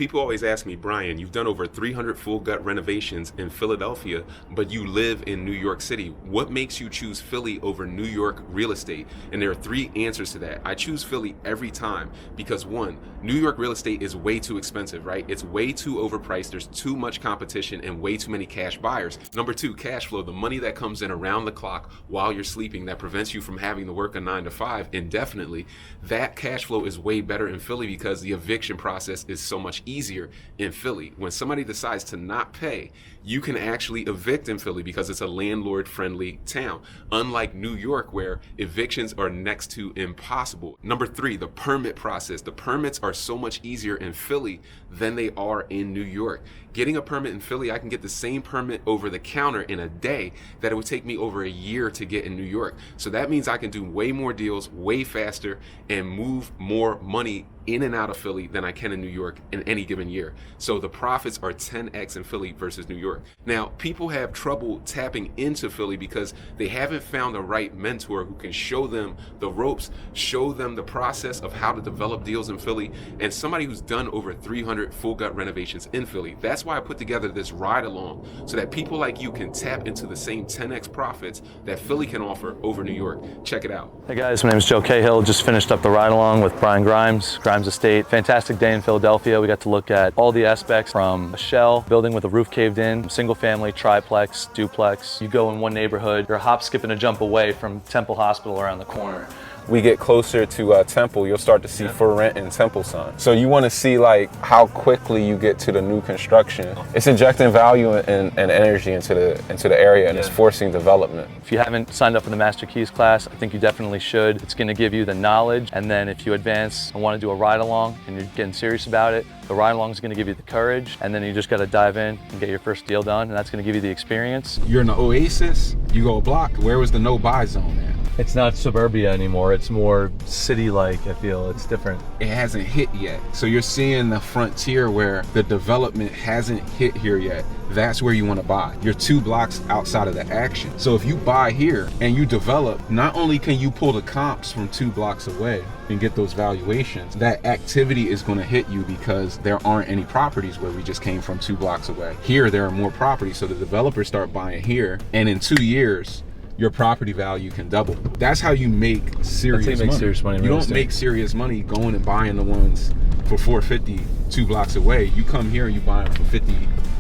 People always ask me, Brian, you've done over 300 full gut renovations in Philadelphia, but you live in New York City. What makes you choose Philly over New York real estate? And there are three answers to that. I choose Philly every time because one, New York real estate is way too expensive, right? It's way too overpriced. There's too much competition and way too many cash buyers. Number two, cash flow, the money that comes in around the clock while you're sleeping that prevents you from having to work a 9 to 5 indefinitely. That cash flow is way better in Philly because the eviction process is so much easier in Philly. When somebody decides to not pay, you can actually evict in Philly because it's a landlord-friendly town, unlike New York where evictions are next to impossible. Number three, the permit process. The permits are so much easier in Philly than they are in New York. Getting a permit in Philly, I can get the same permit over the counter in a day that it would take me over a year to get in New York. So that means I can do way more deals, way faster, and move more money in and out of Philly than I can in New York in any given year. So the profits are 10x in Philly versus New York. Now, people have trouble tapping into Philly because they haven't found the right mentor who can show them the ropes, show them the process of how to develop deals in Philly, and somebody who's done over 300 full gut renovations in Philly. That's why I put together this ride along so that people like you can tap into the same 10x profits that Philly can offer over New York. Check it out. Hey guys, my name is Joe Cahill. Just finished up the ride along with Brian Grimes Estate. Fantastic day in Philadelphia. We got to look at all the aspects from a shell, building with a roof caved in, single family, triplex, duplex. You go in one neighborhood, you're a hop, skip, and a jump away from Temple Hospital around the corner. We get closer to Temple, you'll start to see for rent and Temple Sun. So you want to see like how quickly you get to the new construction. It's injecting value and energy into the area, and it's forcing development. If you haven't signed up for the Master Keys class, I think you definitely should. It's going to give you the knowledge, and then if you advance and want to do a ride along and you're getting serious about it, the ride along is going to give you the courage, and then you just got to dive in and get your first deal done, and that's going to give you the experience. You're in the Oasis, you go a block. Where was the no-buy zone at? It's not suburbia anymore. It's more city-like, I feel. It's different. It hasn't hit yet. So you're seeing the frontier where the development hasn't hit here yet. That's where you want to buy. You're 2 blocks outside of the action. So if you buy here and you develop, not only can you pull the comps from 2 blocks away and get those valuations, that activity is going to hit you because there aren't any properties where we just came from 2 blocks away. Here, there are more properties. So the developers start buying here, and in 2 years, your property value can double. That's how you make serious money. You don't make serious money going and buying the ones for $450 2 blocks away. You come here and you buy them for 50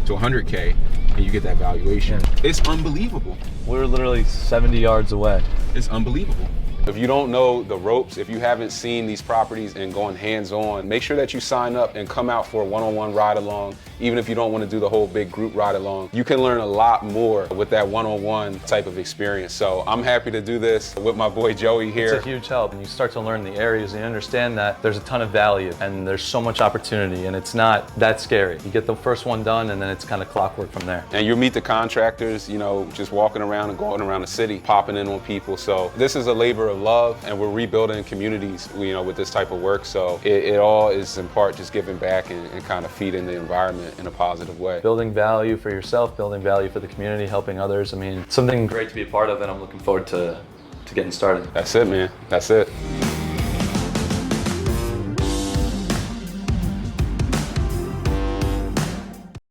to 100K and you get that valuation. Yeah. It's unbelievable. We're literally 70 yards away. It's unbelievable. If you don't know the ropes, if you haven't seen these properties and going hands-on, make sure that you sign up and come out for a one-on-one ride-along. Even if you don't want to do the whole big group ride-along, you can learn a lot more with that one-on-one type of experience. So I'm happy to do this with my boy Joey here. It's a huge help, and you start to learn the areas and you understand that there's a ton of value and there's so much opportunity, and it's not that scary. You get the first one done and then it's kind of clockwork from there. And you meet the contractors, you know, just walking around and going around the city, popping in on people. So this is a labor of love, and we're rebuilding communities, you know, with this type of work. So it all is in part just giving back and kind of feeding the environment in a positive way. Building value for yourself, building value for the community, helping others. I mean, something great to be a part of, and I'm looking forward to getting started. That's it, man. That's it.